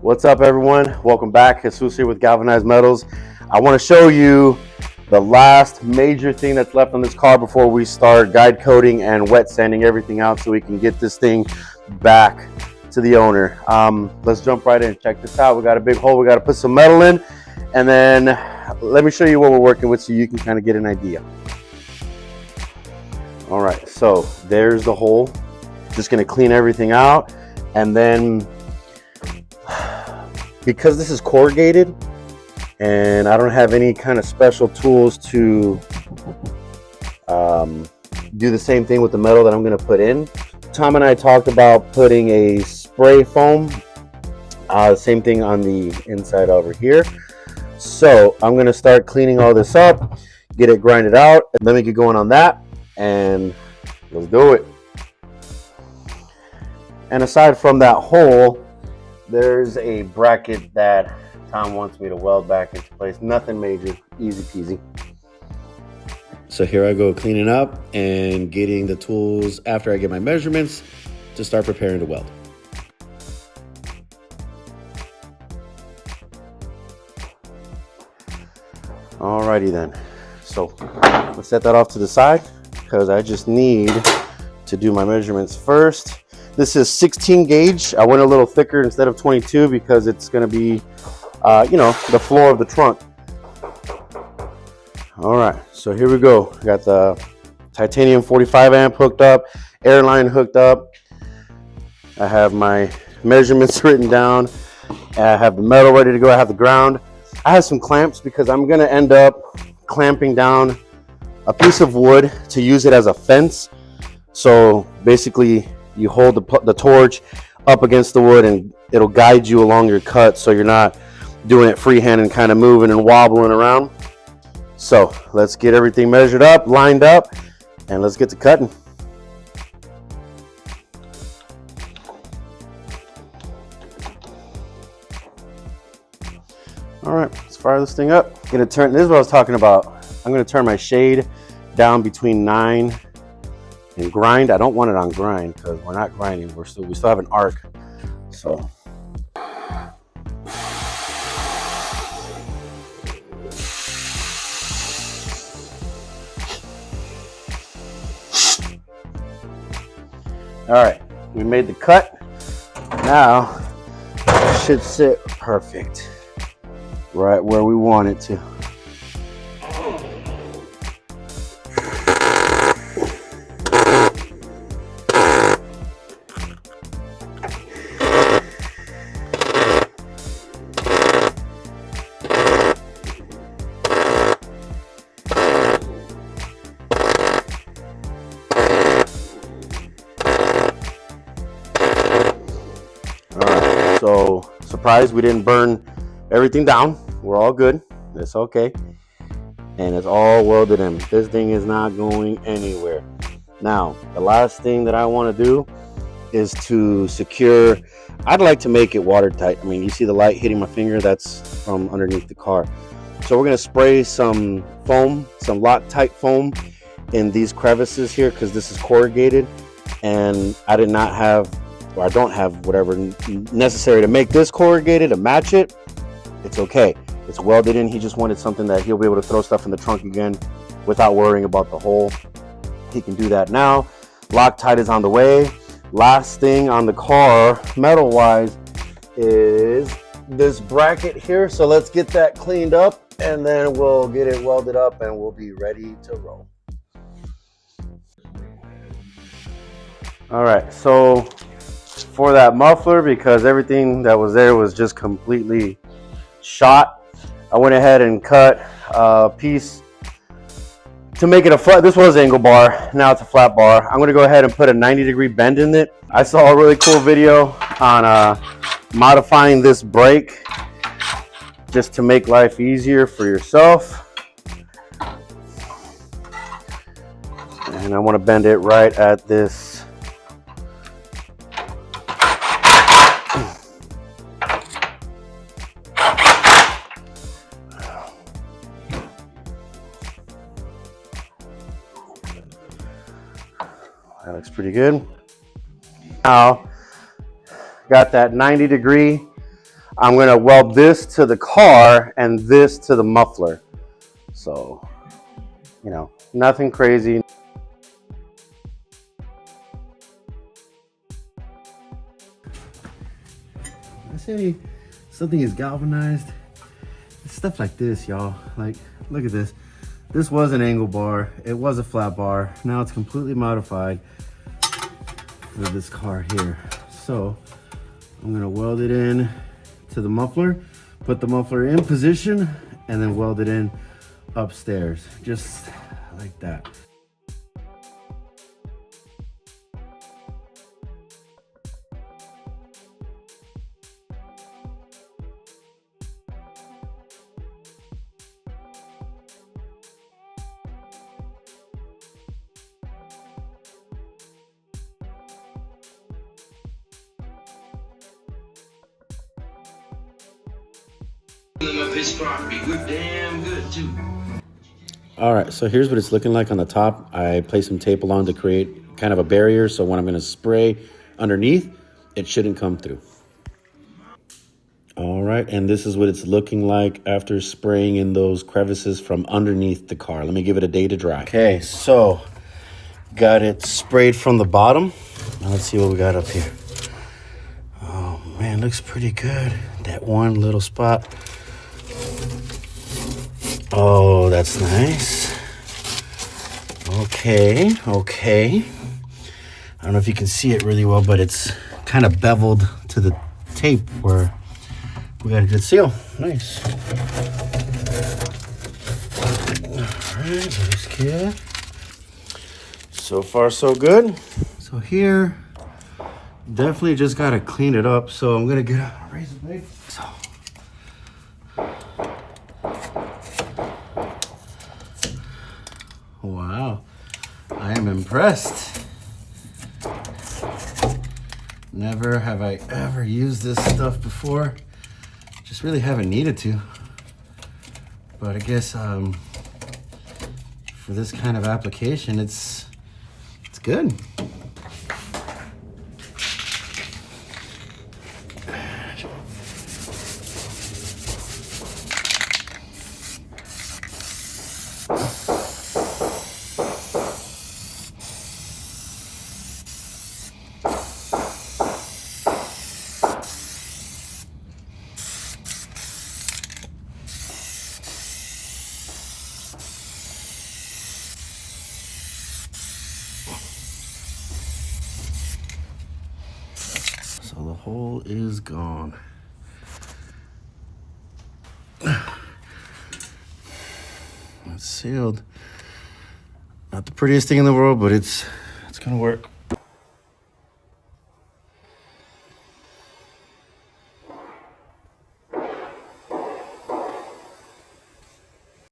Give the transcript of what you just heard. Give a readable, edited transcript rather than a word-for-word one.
What's up, everyone? Welcome back. Jesus here with Galvanized Metals. I want to show you the last major thing that's left on this car before we start guide coating and wet sanding everything out so we can get this thing back to the owner. Let's jump right in. Check this out. We got a big hole. We got to put some metal in, and then let me show you what we're working with so you can kind of get an idea. All right, so there's the hole. Just going to clean everything out, and then because this is corrugated and I don't have any kind of special tools to do the same thing with the metal that I'm going to put in, Tom and I talked about putting a spray foam, same thing on the inside over here. So I'm going to start cleaning all this up, get it grinded out, and then we get going on that, and let's do it. And aside from that hole, there's a bracket that Tom wants me to weld back into place. Nothing major, easy peasy. So here I go cleaning up and getting the tools after I get my measurements to start preparing to weld. Alrighty then. So let's set that off to the side because I just need to do my measurements first. This is 16 gauge. I went a little thicker instead of 22 because it's going to be, the floor of the trunk. All right, so here we go. Got the titanium 45 amp hooked up, air line hooked up. I have my measurements written down. I have the metal ready to go. I have the ground. I have some clamps because I'm going to end up clamping down a piece of wood to use it as a fence. So basically, you hold the torch up against the wood and it'll guide you along your cut so you're not doing it freehand and kind of moving and wobbling around. So let's get everything measured up, lined up, and let's get to cutting. All right, let's fire this thing up. This is what I was talking about. I'm gonna turn my shade down between 9 and grind. I don't want it on grind because we're not grinding. We still have an arc. So all right, we made the cut. Now it should sit perfect right where we want it to. So, surprise, we didn't burn everything down. We're all good. It's okay. And it's all welded in. This thing is not going anywhere. Now, the last thing that I want to do is to secure. I'd like to make it watertight. I mean, you see the light hitting my finger? That's from underneath the car. So we're going to spray some foam, some Loctite foam in these crevices here because this is corrugated. And I did not have, or I don't have whatever necessary to make this corrugated to match it. It's okay. It's welded in. He just wanted something that he'll be able to throw stuff in the trunk again without worrying about the hole. He can do that now. Loctite is on the way. Last thing on the car, metal wise, is this bracket here. So let's get that cleaned up and then we'll get it welded up and we'll be ready to roll. All right, so for that muffler, because everything that was there was just completely shot, I went ahead and cut a piece to make it a flat. This was angle bar, now it's a flat bar. I'm going to go ahead and put a 90-degree bend in it. I saw a really cool video on modifying this brake just to make life easier for yourself. And I want to bend it right at this. That looks pretty good. Now, got that 90-degree I'm gonna weld this to the car and this to the muffler. So, you know, nothing crazy. I say something is galvanized. It's stuff like this, y'all. Like, look at this. This was an angle bar. It was a flat bar. Now it's completely modified for this car here. So I'm gonna weld it in to the muffler, put the muffler in position, and then weld it in upstairs, just like that. We're damn good too. All right, so here's what it's looking like on the top. I placed some tape along to create kind of a barrier, so when I'm gonna spray underneath, it shouldn't come through. All right, and this is what it's looking like after spraying in those crevices from underneath the car. Let me give it a day to dry. Okay, so got it sprayed from the bottom. Now let's see what we got up here. Oh man, looks pretty good. That one little spot. Oh, that's nice. Okay. I don't know if you can see it really well, but it's kind of beveled to the tape where we got a good seal. Nice. All right, that's good. So far, so good. So here, definitely just gotta clean it up. So I'm gonna get a razor blade. So. Wow, I am impressed. Never have I ever used this stuff before. Just really haven't needed to. But I guess for this kind of application, it's good. So the hole is gone. It's sealed. Not the prettiest thing in the world, but it's gonna work.